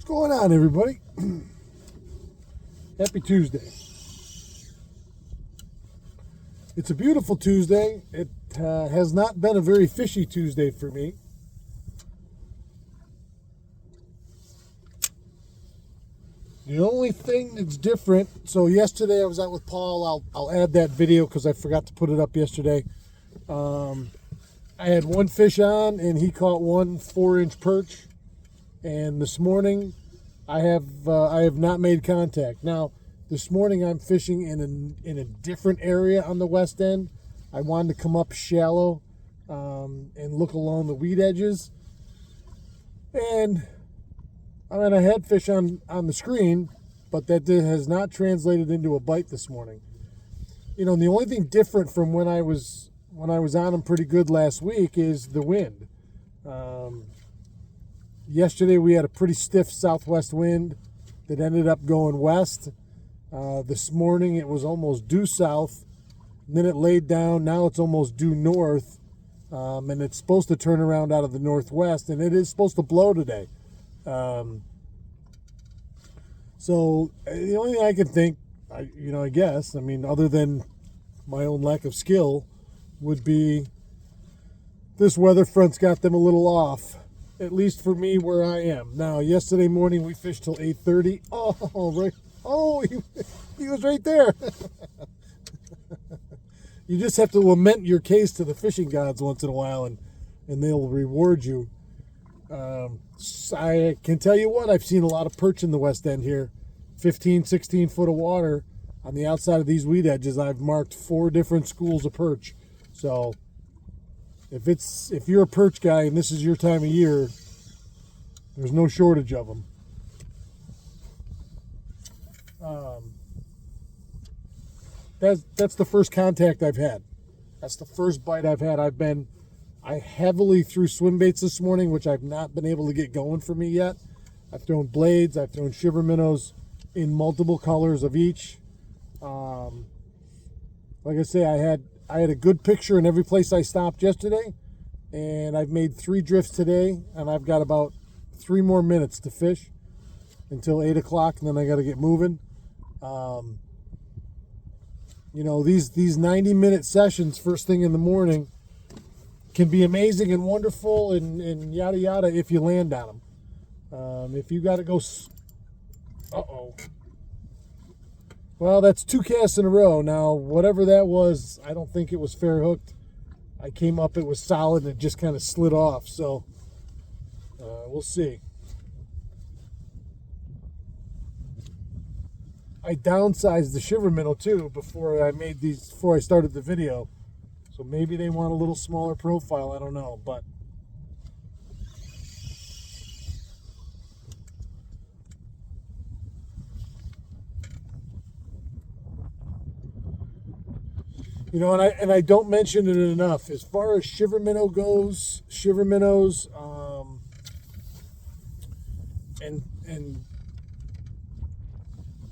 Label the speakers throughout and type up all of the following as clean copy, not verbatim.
Speaker 1: What's going on, everybody? Happy Tuesday. It's a beautiful Tuesday. It has not been a very fishy Tuesday for me. The only thing that's different, so yesterday I was out with Paul. I'll add that video because I forgot to put it up yesterday. I had one fish on and he caught one 4-inch perch. And this morning I have not made contact. Now, this morning I'm fishing in a different area on the west end. I wanted to come up shallow and look along the weed edges. And I had fish on the screen, but that has not translated into a bite this morning. You know, the only thing different from when I was on them pretty good last week is the wind. Yesterday we had a pretty stiff southwest wind that ended up going west. This morning it was almost due south, and then it laid down. Now it's almost due north, and it's supposed to turn around out of the northwest, and it is supposed to blow today. So the only thing I can think, I guess, other than my own lack of skill, would be this weather front's got them a little off, at least for me where I am. Now, yesterday morning we fished till 8:30. Oh, right. Oh, he was right there. You just have to lament your case to the fishing gods once in a while, and they'll reward you. I can tell you what, I've seen a lot of perch in the west end here. 15, 16 foot of water on the outside of these weed edges. I've marked 4 different schools of perch. So if you're a perch guy and this is your time of year, there's no shortage of them. That's the first contact I've had. That's the first bite I've had. I heavily threw swim baits this morning, which I've not been able to get going for me yet. I've thrown blades, I've thrown shiver minnows in multiple colors of each. Like I say, I had a good picture in every place I stopped yesterday, and I've made 3 drifts today, and I've got about 3 more minutes to fish until 8 o'clock, and then I got to get moving. These 90-minute sessions first thing in the morning can be amazing and wonderful and yada yada if you land on them. If you got to go, well, that's 2 casts in a row. Now, whatever that was, I don't think it was fair hooked. I came up, it was solid, and it just kind of slid off. So we'll see. I downsized the shiver minnow too before I started the video. So maybe they want a little smaller profile, I don't know, but and I don't mention it enough. As far as shiver minnow goes, shiver minnows, and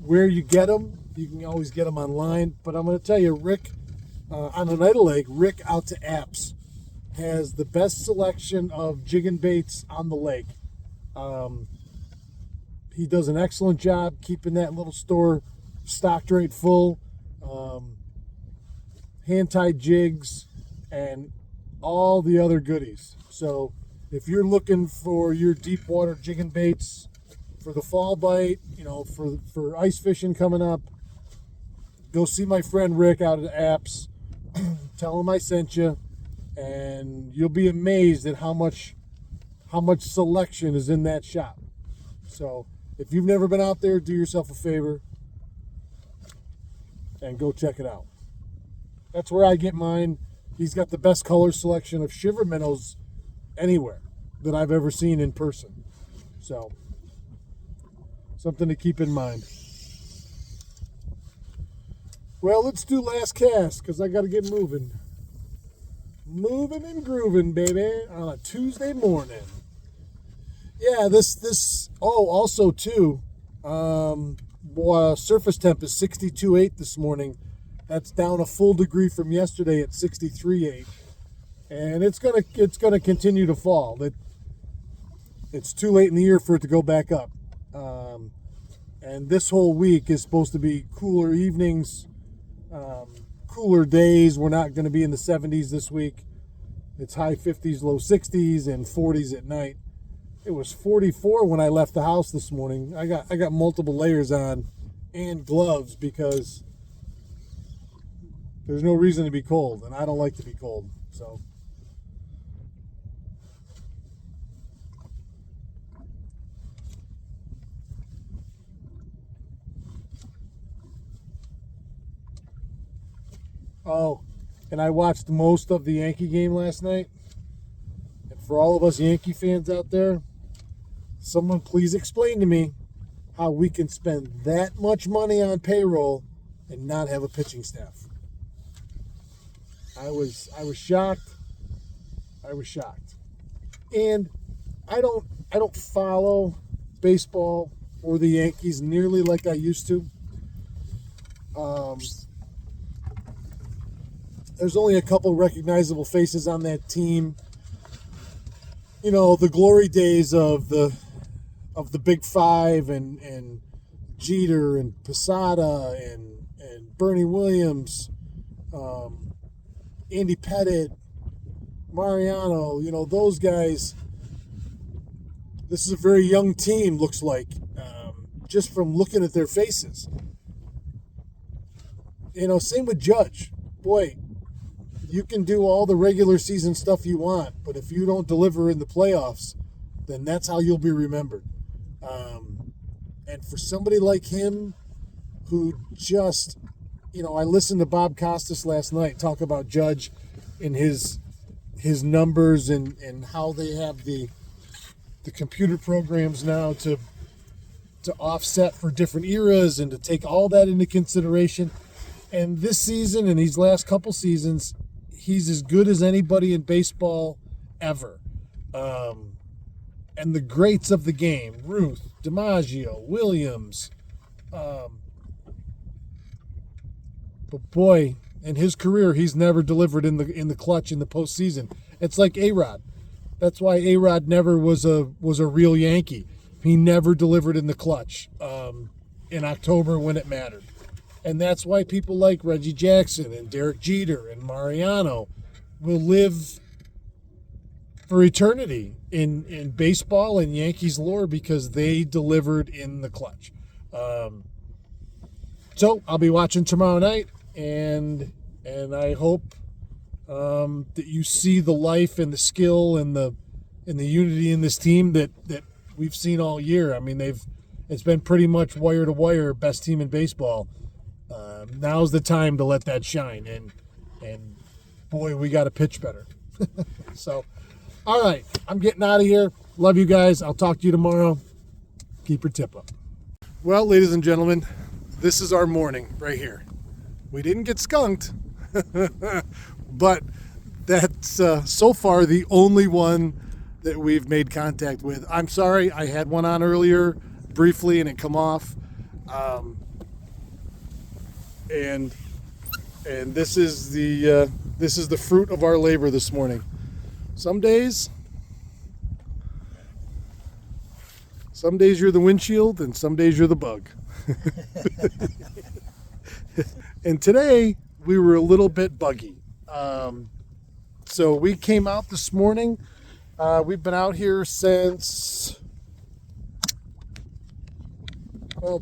Speaker 1: where you get them, you can always get them online. But I'm going to tell you, Rick, on Oneida Lake, Rick out to Apps has the best selection of jigging baits on the lake. He does an excellent job keeping that little store stocked right full. Hand-tied jigs and all the other goodies. So if you're looking for your deep water jigging baits for the fall bite, for ice fishing coming up, go see my friend Rick out at Apps. Tell him I sent you, and you'll be amazed at how much selection is in that shop. So if you've never been out there, do yourself a favor and go check it out. That's where I get mine. He's got the best color selection of shiver minnows anywhere that I've ever seen in person. So something to keep in mind. Well, let's do last cast because I got to get moving. Moving and grooving, baby, on a Tuesday morning. Yeah, also too, surface temp is 62.8 this morning. That's down a full degree from yesterday at 63.8. And it's gonna continue to fall. It's too late in the year for it to go back up. And this whole week is supposed to be cooler evenings, cooler days. We're not going to be in the 70s this week. It's high 50s, low 60s, and 40s at night. It was 44 when I left the house this morning. I got multiple layers on and gloves because there's no reason to be cold, and I don't like to be cold. So oh, and I watched most of the Yankee game last night. And for all of us Yankee fans out there, someone please explain to me how we can spend that much money on payroll and not have a pitching staff. I was shocked. I was shocked. And I don't follow baseball or the Yankees nearly like I used to. There's only a couple recognizable faces on that team. You know, the glory days of the Big Five and Jeter and Posada and Bernie Williams, Andy Pettitte, Mariano, you know, those guys. This is a very young team, looks like, just from looking at their faces. You know, same with Judge. Boy, you can do all the regular season stuff you want, but if you don't deliver in the playoffs, then that's how you'll be remembered. And for somebody like him, who just, you know, I listened to Bob Costas last night talk about Judge and his numbers and how they have the computer programs now to offset for different eras and to take all that into consideration. And this season and these last couple seasons, he's as good as anybody in baseball ever. And the greats of the game, Ruth, DiMaggio, Williams. But boy, in his career, he's never delivered in the clutch in the postseason. It's like A-Rod. That's why A-Rod never was a real Yankee. He never delivered in the clutch in October when it mattered. And that's why people like Reggie Jackson and Derek Jeter and Mariano will live for eternity in baseball and Yankees lore because they delivered in the clutch. So I'll be watching tomorrow night, and I hope that you see the life and the skill and the unity in this team that we've seen all year. I mean, it's been pretty much wire to wire, best team in baseball. Now's the time to let that shine, and boy, we got to pitch better. So, all right, I'm getting out of here. Love you guys. I'll talk to you tomorrow. Keep your tip up. Well, ladies and gentlemen, this is our morning right here. We didn't get skunked, but that's so far the only one that we've made contact with. I'm sorry, I had one on earlier briefly and it come off. And this is the fruit of our labor this morning. Some days you're the windshield, and some days you're the bug. And today we were a little bit buggy. So we came out this morning. We've been out here since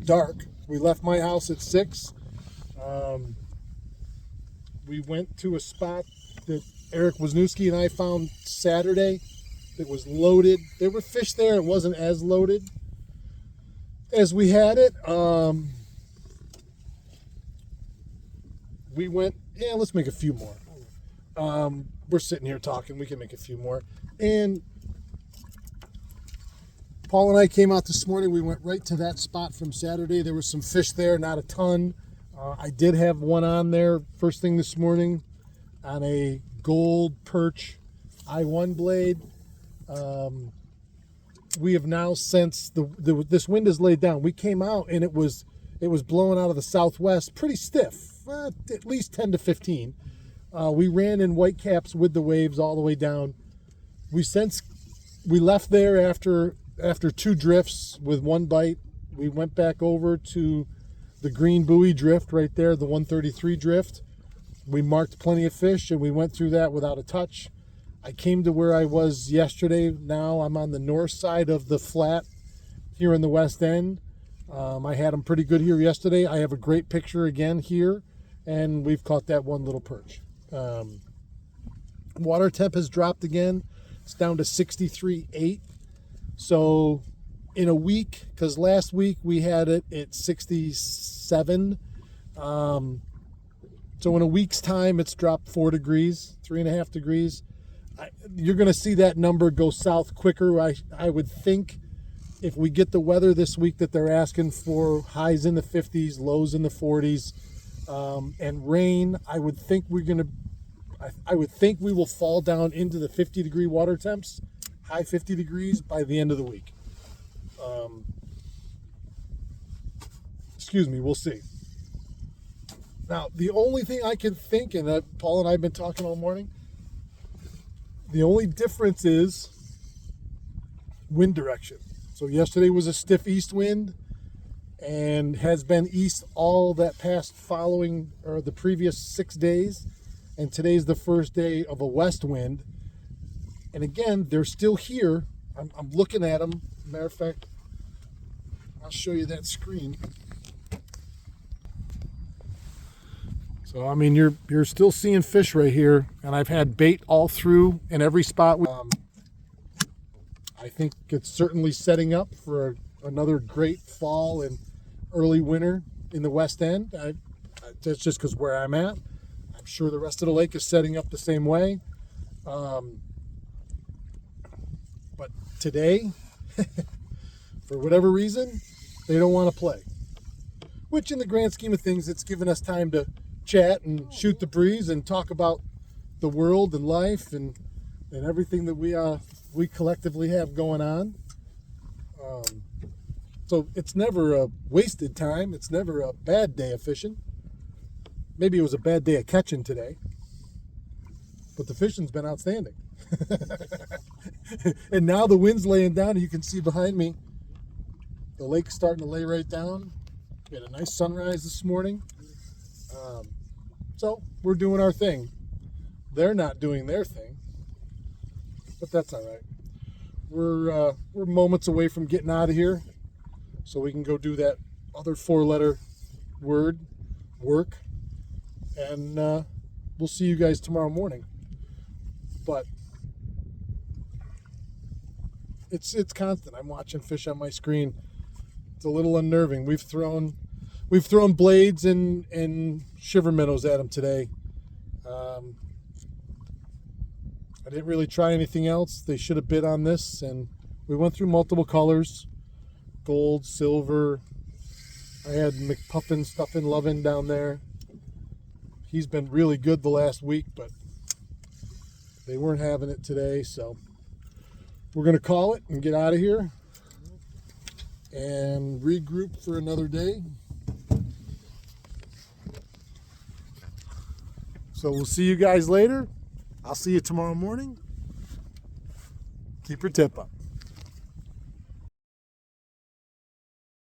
Speaker 1: dark. We left my house at 6. We went to a spot that Eric Wisniewski and I found Saturday that was loaded. There were fish there. It wasn't as loaded as we had it. We went, let's make a few more. We're sitting here talking. We can make a few more. And Paul and I came out this morning. We went right to that spot from Saturday. There was some fish there, not a ton. I did have one on there first thing this morning on a gold perch I-1 blade. We have now, since this wind has laid down, we came out and it was blowing out of the southwest pretty stiff, at least 10 to 15. We ran in whitecaps with the waves all the way down. We left there after 2 drifts with 1 bite. we went back over to the green buoy drift right there, the 133 drift. We marked plenty of fish and we went through that without a touch. I came to where I was yesterday. Now I'm on the north side of the flat here in the west end. I had them pretty good here yesterday. I have a great picture again here, and we've caught that one little perch. Water temp has dropped again. It's down to 63.8. So in a week, because last week we had it at 67. So in a week's time, it's dropped 4 degrees, 3.5 degrees. You're going to see that number go south quicker. I would think if we get the weather this week that they're asking for, highs in the 50s, lows in the 40s, and rain, I would think we will fall down into the 50-degree water temps, high 50 degrees by the end of the week. Excuse me, we'll see. Now, the only thing I can think, and that Paul and I have been talking all morning, the only difference is wind direction. So yesterday was a stiff east wind and has been east all that past following, or the previous 6 days. And today's the first day of a west wind. And again, they're still here. I'm looking at them. Matter of fact, I'll show you that screen. So, I mean, you're still seeing fish right here. And I've had bait all through in every spot. I think it's certainly setting up for another great fall and early winter in the west end. That's just because where I'm at. I'm sure the rest of the lake is setting up the same way. But today, for whatever reason, they don't want to play. Which in the grand scheme of things, it's given us time to chat and shoot the breeze and talk about the world and life and everything that we collectively have going on. So it's never a wasted time. It's never a bad day of fishing. Maybe it was a bad day of catching today, but the fishing's been outstanding. And now the wind's laying down, and you can see behind me, the lake's starting to lay right down. We had a nice sunrise this morning. So we're doing our thing. They're not doing their thing, but that's all right. We're moments away from getting out of here, so we can go do that other 4-letter word, work, and we'll see you guys tomorrow morning. But it's constant. I'm watching fish on my screen. It's a little unnerving. We've thrown blades and shiver minnows at them today. I didn't really try anything else. They should have bid on this, and we went through multiple colors: gold, silver. I had McPuffin Stuffin' Lovin' down there. He's been really good the last week, but they weren't having it today, so we're going to call it and get out of here and regroup for another day. So we'll see you guys later. I'll see you tomorrow morning. Keep your tip up.